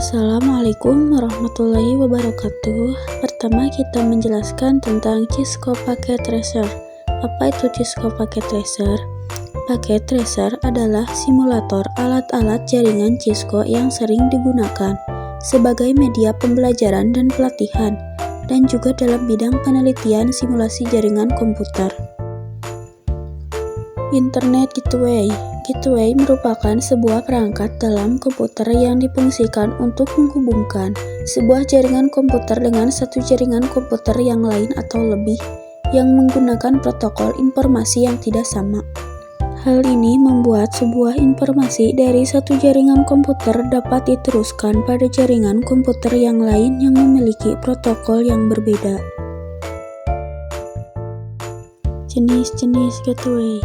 Assalamualaikum warahmatullahi wabarakatuh. Pertama kita menjelaskan tentang Cisco Packet Tracer. Apa itu Cisco Packet Tracer? Packet Tracer adalah simulator alat-alat jaringan Cisco yang sering digunakan sebagai media pembelajaran dan pelatihan, dan juga dalam bidang penelitian simulasi jaringan komputer. Internet Gateway. Gateway merupakan sebuah perangkat dalam komputer yang difungsikan untuk menghubungkan sebuah jaringan komputer dengan satu jaringan komputer yang lain atau lebih yang menggunakan protokol informasi yang tidak sama. Hal ini membuat sebuah informasi dari satu jaringan komputer dapat diteruskan pada jaringan komputer yang lain yang memiliki protokol yang berbeda. Jenis-jenis gateway.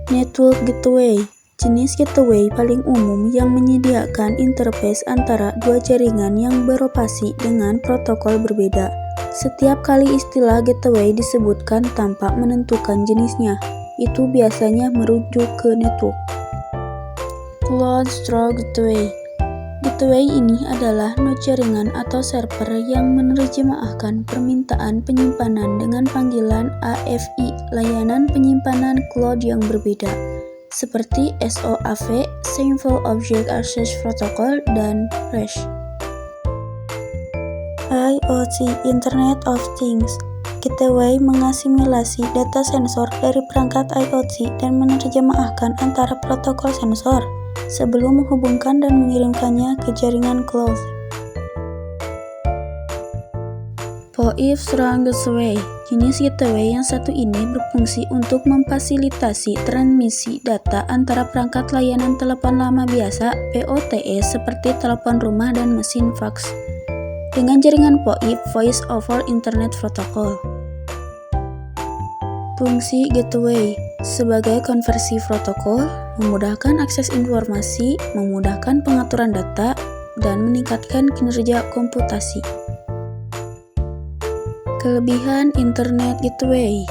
Network Gateway. Jenis gateway paling umum yang menyediakan interface antara dua jaringan yang beroperasi dengan protokol berbeda. Setiap kali istilah gateway disebutkan tanpa menentukan jenisnya, itu biasanya merujuk ke network. Cloud Store Gateway. Gateway ini adalah node jaringan atau server yang menerjemahkan permintaan penyimpanan dengan panggilan AFI, layanan penyimpanan cloud yang berbeda, seperti SOAV, Simple Object Access Protocol, dan REST. IoT, Internet of Things. Gateway mengasimilasi data sensor dari perangkat IoT dan menerjemahkan antara protokol sensor sebelum menghubungkan dan mengirimkannya ke jaringan cloud. PoIP Strong Gateway. Jenis gateway yang satu ini berfungsi untuk memfasilitasi transmisi data antara perangkat layanan telepon lama biasa (POTS) seperti telepon rumah dan mesin fax dengan jaringan PoIP (Voice over Internet Protocol). Fungsi gateway sebagai konversi protokol, memudahkan akses informasi, memudahkan pengaturan data, dan meningkatkan kinerja komputasi. Kelebihan Internet Gateway.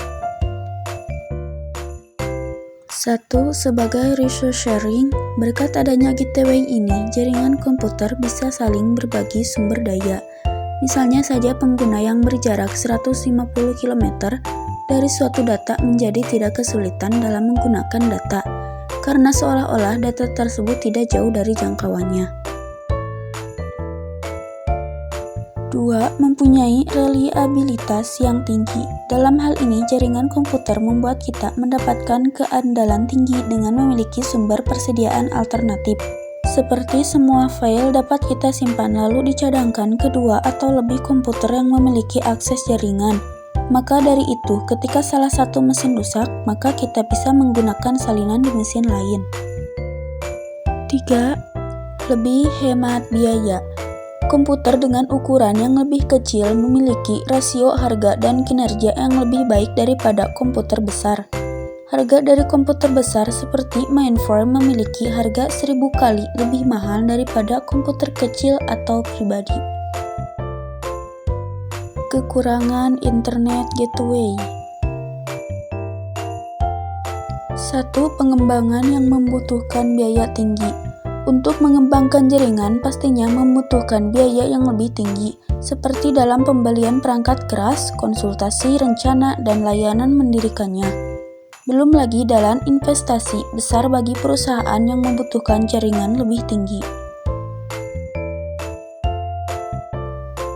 1. Sebagai resource sharing, berkat adanya gateway ini, jaringan komputer bisa saling berbagi sumber daya. Misalnya saja pengguna yang berjarak 150 km dari suatu data menjadi tidak kesulitan dalam menggunakan data, karena seolah-olah data tersebut tidak jauh dari jangkauannya. 2. Mempunyai reliabilitas yang tinggi. Dalam hal ini, jaringan komputer membuat kita mendapatkan keandalan tinggi dengan memiliki sumber persediaan alternatif. Seperti semua file dapat kita simpan lalu dicadangkan ke dua atau lebih komputer yang memiliki akses jaringan. Maka dari itu, ketika salah satu mesin rusak, maka kita bisa menggunakan salinan di mesin lain. 3. Lebih hemat biaya. Komputer dengan ukuran yang lebih kecil memiliki rasio harga dan kinerja yang lebih baik daripada komputer besar. Harga dari komputer besar seperti mainframe memiliki harga 1000 kali lebih mahal daripada komputer kecil atau pribadi. Kekurangan Internet Gateway. 1. Pengembangan yang membutuhkan biaya tinggi. Untuk mengembangkan jaringan pastinya membutuhkan biaya yang lebih tinggi, seperti dalam pembelian perangkat keras, konsultasi, rencana, dan layanan mendirikannya. Belum lagi dalam investasi besar bagi perusahaan yang membutuhkan jaringan lebih tinggi.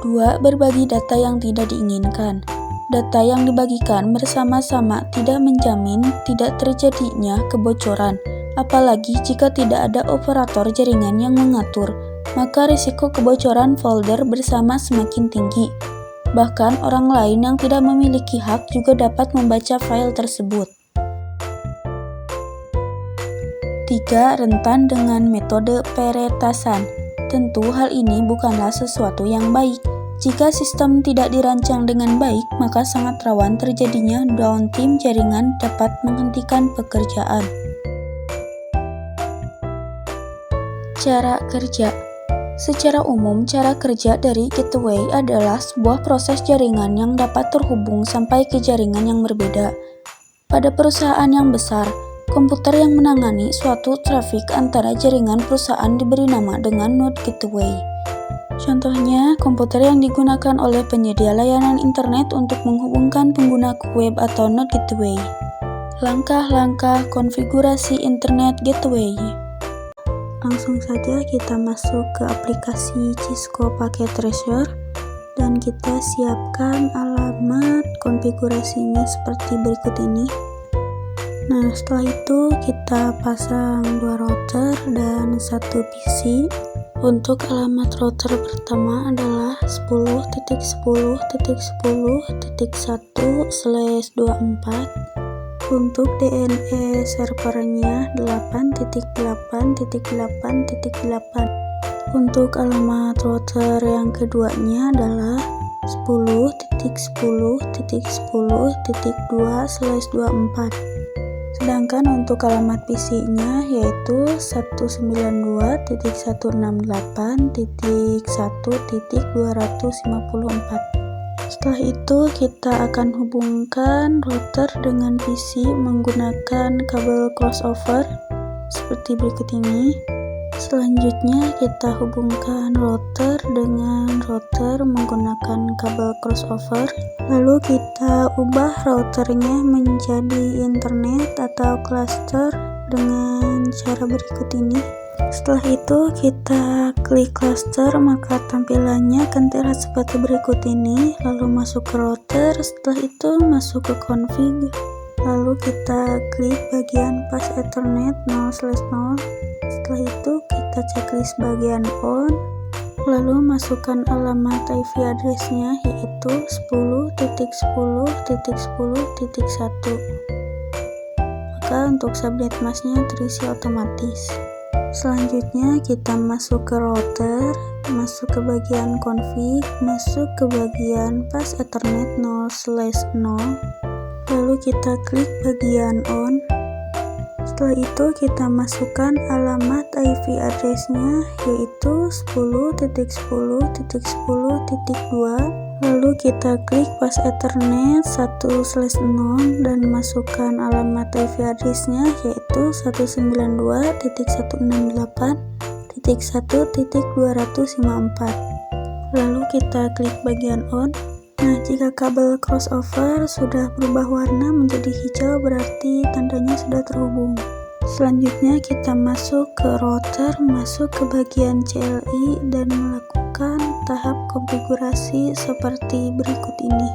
2. Berbagi data yang tidak diinginkan. Data yang dibagikan bersama-sama tidak menjamin tidak terjadinya kebocoran, apalagi jika tidak ada operator jaringan yang mengatur, maka risiko kebocoran folder bersama semakin tinggi. Bahkan orang lain yang tidak memiliki hak juga dapat membaca file tersebut. 3. Rentan dengan metode peretasan. Tentu hal ini bukanlah sesuatu yang baik. Jika sistem tidak dirancang dengan baik, maka sangat rawan terjadinya downtime jaringan dapat menghentikan pekerjaan. Cara kerja. Secara umum, cara kerja dari gateway adalah sebuah proses jaringan yang dapat terhubung sampai ke jaringan yang berbeda. Pada perusahaan yang besar, Komputer yang menangani suatu trafik antara jaringan perusahaan diberi nama dengan node gateway. Contohnya, komputer yang digunakan oleh penyedia layanan internet untuk menghubungkan pengguna ke web atau node gateway. Langkah-langkah konfigurasi internet gateway. Langsung saja kita masuk ke aplikasi Cisco Packet Tracer dan kita siapkan alamat konfigurasinya seperti berikut ini. Nah, setelah itu kita pasang 2 router dan 1 PC. Untuk alamat router pertama adalah 10.10.10.1/24. Untuk DNS servernya 8.8.8.8. Untuk alamat router yang keduanya adalah 10.10.10.2/24. Sedangkan untuk alamat PC-nya yaitu 192.168.1.254. Setelah itu kita akan hubungkan router dengan PC menggunakan kabel crossover seperti berikut ini. Selanjutnya kita hubungkan router dengan router menggunakan kabel crossover. Lalu kita ubah routernya menjadi internet atau cluster dengan cara berikut ini. Setelah itu kita klik cluster, maka tampilannya akan terlihat seperti berikut ini. Lalu masuk ke router, setelah itu masuk ke config. Lalu kita klik bagian pas Ethernet 0/0. Setelah itu kita checklist bagian on. Lalu masukkan alamat IP address-nya yaitu 10.10.10.1. Maka untuk subnet mask-nya terisi otomatis. Selanjutnya kita masuk ke router, masuk ke bagian config, masuk ke bagian pas Ethernet 0/0. Lalu kita klik bagian on. Setelah itu kita masukkan alamat IP address-nya yaitu 10.10.10.2. Lalu kita klik pas Ethernet 1/0 dan masukkan alamat IP address-nya yaitu 192.168.1.254. Lalu kita klik bagian on. Nah, jika kabel crossover sudah berubah warna menjadi hijau berarti tandanya sudah terhubung. Selanjutnya kita masuk ke router, masuk ke bagian CLI dan melakukan tahap konfigurasi seperti berikut ini.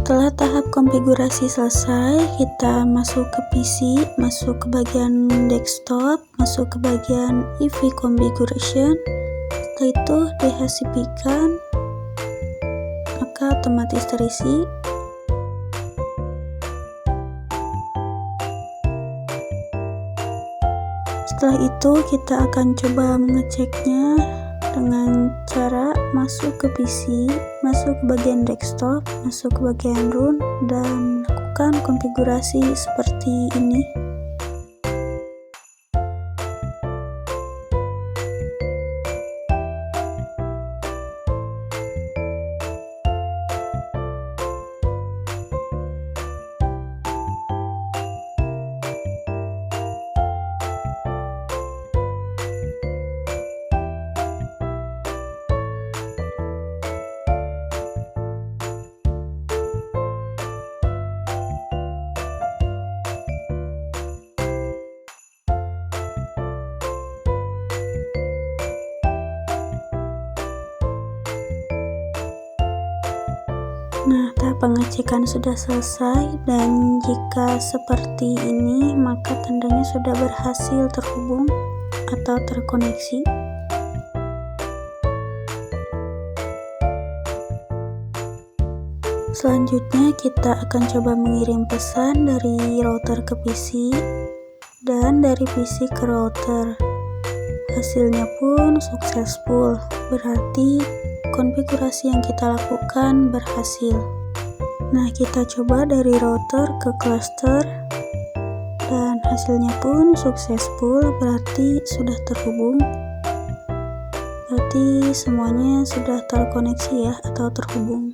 Setelah tahap konfigurasi selesai, kita masuk ke PC, masuk ke bagian desktop, masuk ke bagian EV configuration. Setelah itu DHCP-kan, maka otomatis terisi. Setelah itu kita akan coba mengeceknya dengan cara masuk ke PC, masuk ke bagian desktop, masuk ke bagian run, dan lakukan konfigurasi seperti ini. Nah, tahap pengecekan sudah selesai, dan jika seperti ini maka tandanya sudah berhasil terhubung atau terkoneksi. Selanjutnya kita akan coba mengirim pesan dari router ke PC dan dari PC ke router. Hasilnya pun successful, berarti konfigurasi yang kita lakukan berhasil. Nah, kita coba dari router ke cluster dan hasilnya pun successful, berarti sudah terhubung. Berarti semuanya sudah terkoneksi ya, atau terhubung.